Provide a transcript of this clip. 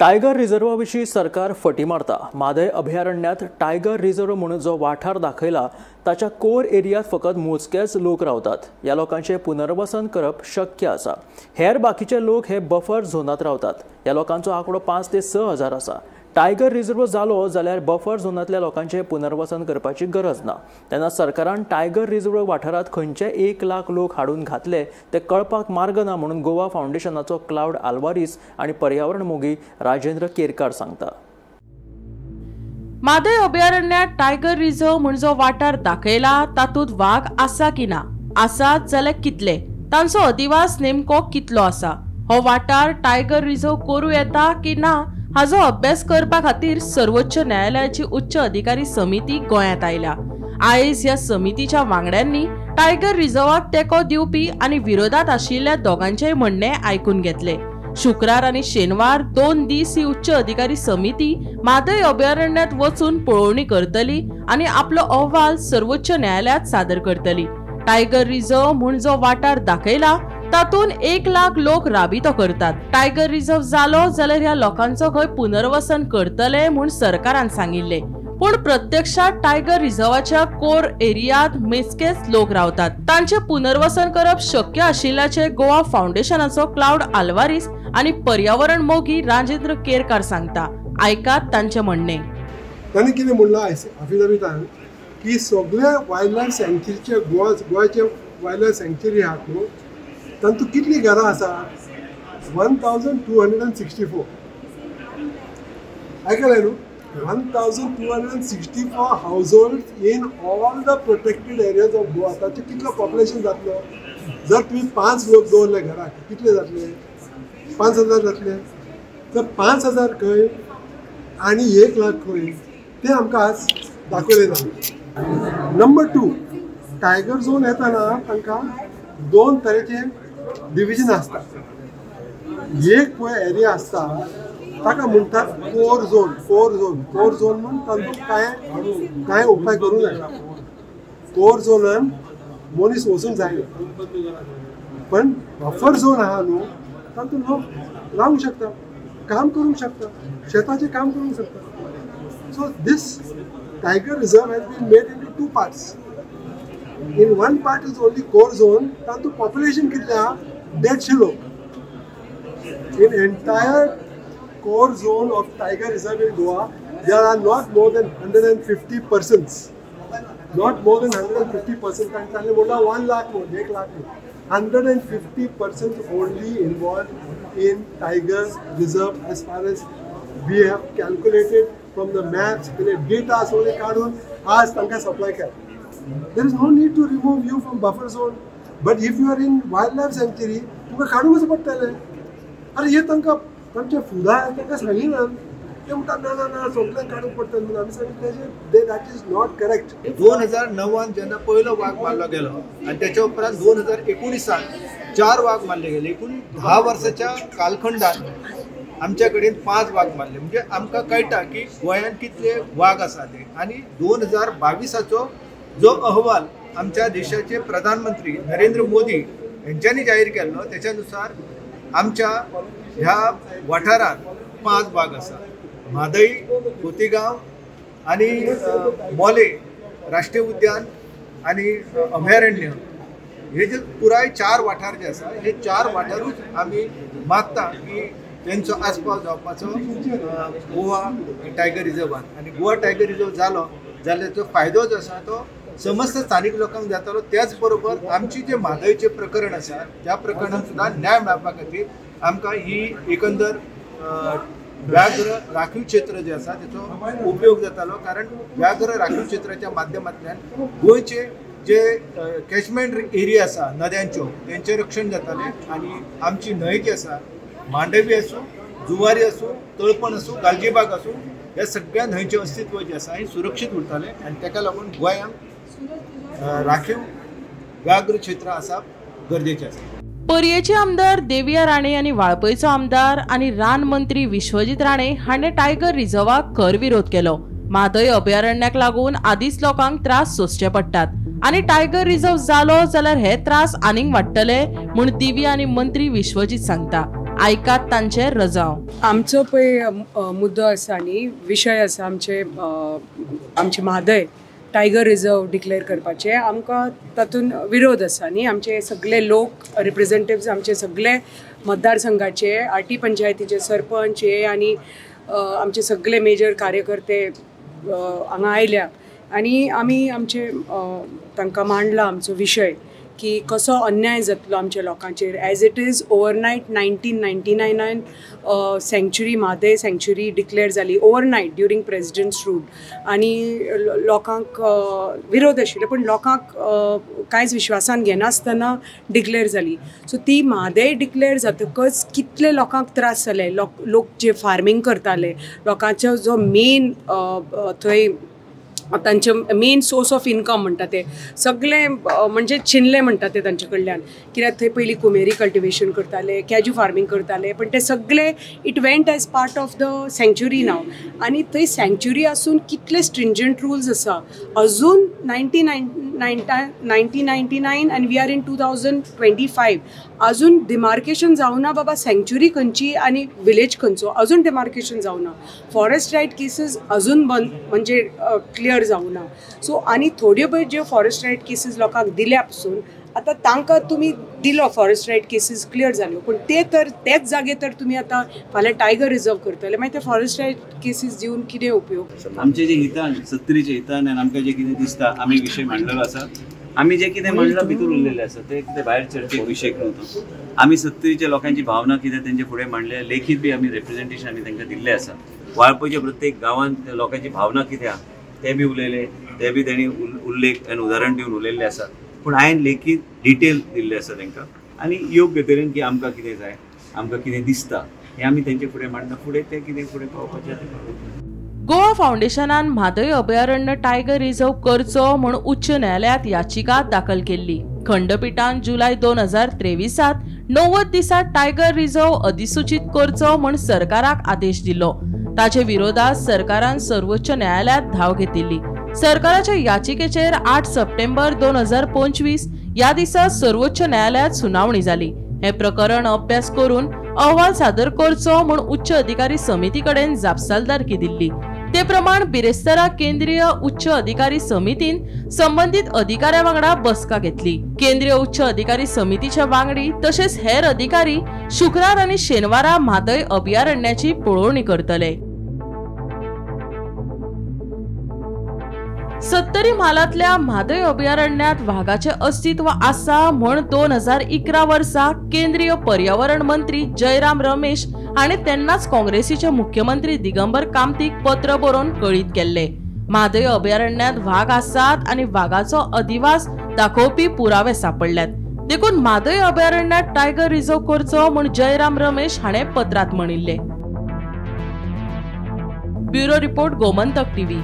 Tiger रिझर्वा विशीं सरकार फटी मारता। म्हादय अभयारण्यात टायगर रिझर्व म्हणून जो वाठार दाखयला ताच्या कोर एरियात फकत मोजकेच लोक रावतात। ह्या लोकांचे पुनर्वसन करप शक्य आसा। हेर बाकीचे लोक हे बफर झोनात रावतात। ह्या लोकांचो आंकडो 5 ते 6 हजार आसा। टायगर रिझर्व जालो जाल्यार बफर झोनातल्या लोकांचे पुनर्वसन करपाची गरज ना। तेन्ना सरकारान टायगर रिझर्व वाठारात खंयचे 1 लाख लोक हाडून घातले ते कळपाक मार्ग ना म्हणून गोवा फाउंडेशनाचो क्लाउड आल्वारीस आणि पर्यावरण मोगी राजेंद्र केरकार सांगता। म्हादय अभयारण्यात टायगर रिझर्व म्हणजे वाठार दाखयला तातूंत वाघ आसा की ना, आसात जाल्यार कितले, तांचो अधिवास नेमको कितलो आसा, हो वाठार टायगर रिझर्व करूं येता की ना हाजो अभ्यास करपा खातीर सर्वोच्च न्यायालयाची उच्च अधिकारी समिती गोंयांत आयल्या। आयज ह्या समितीच्या वांगड्यांनी टायगर रिझर्वाक तेंको दिवपी आनी विरोधात आशिल्ल्या दोगांचेय म्हणणे आयकून घेतले। शुक्रार आणि शेनवार 2 दीस ही उच्च अधिकारी समिती म्हादय अभयारण्यात वचून पळोवणी करतली आणि आपलो अहवाल सर्वोच्च न्यायालयात सादर करतली। टायगर रिझर्व म्हूण जो वाठार दाखयला तातून 1 लाख लोक राबितो करतात। टायगर रिझर्व जालो जाल्यार ह्या लोकांचो खंय पुनर्वसन करतले म्हूण सरकारान सांगिल्ले, पण प्रत्यक्षात टायगर रिझर्वाच्या कोर एरियात मेजकेच लोक रावतात। तांचे पुनर्वसन करप शक्य आशिल्ल्याचे गोवा फाउंडेशनाचो क्लाउड आल्वारीस आणि पर्यावरण मोगी राजेंद्र केरकार सांगता। ऐकात तांचे म्हणणे। तांणी कितें म्हणलां अफिडेविटान की सगळ्या वायल्ड लायफ सँक्च्युरीचे गोवाचे वायल्ड लायफ सँक्च्युरी आहात न्हू, तातूंत कितलीं घरां आसा 1264 आयकलें न्हू, 1264 household in all the protected areas of Goa. ताचे कितलो पॉप्युलेशन जातलो? जर तुमी 5 लोक दवरले घराक कितले जातले? 5000 जातले। तर 5000 खंय आनी 1 लाख खंय ते आमकां आज दाखयलें ना। नंबर 2, टायगर झोन येताना तांकां 2 तरेचे डिविजन आसता। एक पळय एरिया आसता ताका म्हणटात कोर झोन। कोर झोन म्हणून तातूंत कांय उपाय करूंक जाय। कोर झोनान मनीस वचूंक जायना, पण बफर झोन आहा न्हू तातूंत लोक रावूंक शकता, काम करूंक शकता, शेताचें काम करूंक शकता। So this tiger reserve has been made into 2 parts. In one part is only core zone, तातूंत population कितले आहा 150 लोक। In entire core zone of Tiger Reserve in Goa, there are not more than 150 persons. Not more than 150 persons. And तांणे म्हणला 1 lakh more, 1 lakh more. 150 persons only involved in Tiger Reserve as far as we have calculated from the maps, data सगळे काढून आज तांकां supply केला। There is no need to remove you from buffer zone, but if you are in wildlife sanctuary, तुमकां काडूंकच पडटलें। अरे हे तांचे फुडार तांकां सांगिना, ते म्हणटात ना ना ना सगळ्यांक काडूंक पडटलें म्हणून आमी सांगितलें दॅट इज नॉट करेक्ट। 2009 जेन्ना पयलो वाघ मारलो गेलो आनी त्याच्या उपरांत 2019 4 वाघ मारले गेले। एकूण 10 वर्साच्या कालखंडात आमच्या कडेन 5 वाघ मारले। म्हणजे आमकां कळटा की गोंयांत कितले वाघ आसा ते। आनी 2022 जो अहवाल आमच्या देशाचे प्रधानमंत्री नरेंद्र मोदी यांच्यानी जाहीर केल्लो त्याच्यानुसार आमच्या ह्या वाठारात 5 वाघ आसा। म्हादई, खोतीगांव आणि मोले राष्ट्रीय उद्यान आणि अभयारण्य हे जे पुराय 4 वाठार जे आसा हे 4 वाठारूच आमी मागता की त्यांचो आस्पाव जावपाचो गोवा टायगर रिझर्वान। आणि गोवा टायगर रिझर्व जालो जाल्यार तो फायदो जो आसा तो समस्त स्थानिक लोकांक जातालो। त्याच बरोबर आमची जे म्हादयचे प्रकरण आसा त्या प्रकरणात सुद्धा न्याय मेळपा खातीर आमकां ही एकंदर व्याघ्र राखीव क्षेत्र जे आसा त्याचो उपयोग जातालो। कारण व्याघ्र राखीव क्षेत्राच्या माध्यमांतल्यान गोंयचे जे कॅचमेंट एरिया आसा नद्यांच्यो तेंचें रक्षण जातालें। आणि आमची न्हंय जी आसा मांडवी आसूं, जुवारी आसूं, तळपण आसूं, गालजीबाग आसूं, ह्या सगळ्या न्हंयचें अस्तित्व जे आसा हे सुरक्षीत उरतालें। आनी ताका लागून गोंयांत राखीव व्याघ्र क्षेत्र आसा गरजेचें आसा। पर्येचे आमदार देविया राणे आणि वाळपयचो आमदार आणि रान मंत्री विश्वजीत राणे हाणें टायगर रिझर्वाक खर विरोध केलो। म्हादय अभयारण्याक लागून आदींच लोकांक त्रास सोंसचे पडटात आणि टायगर रिझर्व जालो जाल्यार हे त्रास आनीक वाडटले म्हूण दिव्या आणि मंत्री विश्वजीत सांगता। आयकात तांचे रजाव. आमचो पळय मुद्दो आसा न्ही, विशय आसा आमचे म्हादय टायगर रिजर्व डिक्लेअर करपाचे. आमकां तातूंत विरोध आसा न्ही. आमचे सगळे लोक रिप्रेझेंटेटिव्स आमचे सगळे मतदारसंघाचे आरटी पंचायतीचे सरपंच आनी आमचे सगळे मेजर कार्यकर्ते हांगा आयल्या आनी आमी तांकां मांडला आमचो विशय की कसो अन्याय जातलो आमच्या लोकांचेर. As it is overnight 1999 sanctuary Mhadei sanctuary declare जाली ओवरनायट ड्युरींग प्रेसिडेंट्स रूल आनी लोकांक विरोध आशिल्लो पण लोकांक कांयच विश्वासान घेनासतना डिक्लेअर जाली. सो ती म्हादय डिक्लेअर जातकच कितले लोकांक त्रास जाले. लोक जे फार्मींग करताले, लोकांचो जो मेन थंय तांचे मेन सोर्स ऑफ इनकम म्हणटा ते सगळे म्हणजे छिनले म्हणटा ते तांचे कडल्यान. कित्याक थंय पयलीं कुमेरी कल्टिवेशन करताले, कॅज्यू फार्मींग करताले, पण ते सगळे it went as part of the sanctuary नाव. आनी थंय सँक्चुरी आसून कितले स्ट्रिंजंट रुल्स आसा अजून 1999 आनी वी आर इन 2025 अजून डिमार्केशन जावना बाबा सँक्चुरी खंयची आनी विलेज खंयचो अजून डिमार्केशन जावना. फॉरेस्ट रायट केसीस अजून बंद म्हणजे क्लियर जावना. सो आनी थोड्यो पळय ज्यो फॉरेस्ट रायट केसीस लोकांक दिल्या पसून आतां तांकां तुमी दिलो फॉरेस्ट रायट केसीस क्लियर जाल्यो, पण तेच जागे तर तुमी आतां फाल्यां टायगर रिजर्व करतले मागीर ते फॉरेस्ट रायट केसीस दिवन कितें उपयोग. आमचे जे हितान सत्तरीचे हितान आनी आमकां जे कितें दिसता आमी विशय मांडलेलो आसा. आमी जे कितें मांडलां भितर उरलेले आसा ते कितें भायर चर्चेक विशय नव्हतो. आमी सत्तरीच्या लोकांची भावना कितें तेंचे फुडें मांडले, लेखीत बी आमी रिप्रेझेंटेशन आमी तांकां दिल्लें आसा. वाळपयच्या प्रत्येक गांवांत लोकांची भावना कितें आहा ते बी उलयले, ते बी तेणी उल्लेख आनी उदाहरण दिवन उलयल्ले आसा. पूण हांवें लेखीत डिटेल दिल्ले आसा तांकां आनी योग्य तरेन की आमकां कितें जाय, आमकां कितें दिसता हें आमी तेंचे फुडें मांडना. फुडें ते कितें फुडें पावपाचें तें. गोवा फाउंडेशनान म्हादय अभयारण्य टायगर रिजर्व करचो म्हूण उच्च न्यायालयात याचिका दाखल केल्ली. खंडपीठान जुलय 2023 90 दिसात टायगर रिजर्व अधिसूचित करचो म्हूण सरकाराक आदेश दिलो. ताचे विरोधात सरकारान सर्वोच्च न्यायालयात धाव घेतिल्ली. सरकाराच्या याचिकेचेर 8 सप्टेंबर 2025 या दिसा सर्वोच्च न्यायालयात सुनावणी जाली. हे प्रकरण अभ्यास करून अहवाल सादर करचो म्हूण उच्च अधिकारी समिती कडेन जापसालदारकी दिल्ली. ते प्रमाण बिरेस्तारा केंद्रीय उच्च अधिकारी समितीन संबंधित अधिकाऱ्या वांगडा बसका घेतली. केंद्रीय उच्च अधिकारी समितीच्या वांगडी तसेच हेर अधिकारी शुक्रार आनी शेनवारा म्हादय अभयारण्याची पळोवणी करतले. सत्तरी म्हालातल्या म्हादय अभयारण्यात वाघाचे अस्तित्व आसा म्हूण 2011 वर्सा केंद्रीय पर्यावरण मंत्री जयराम रमेश हाणें तेन्नाच काँग्रेसीचे मुख्यमंत्री दिगंबर कामतीक पत्र बरोवन कळीत केल्ले. म्हादय अभयारण्यात वाघ आसात आनी वाघाचो अधिवास दाखोवपी पुरावे सापडल्यात. देखून म्हादय अभयारण्यात टायगर रिजर्व करचो म्हूण जयराम रमेश हाणें पत्रांत म्हणिल्ले. Bureau report Gomantak TV.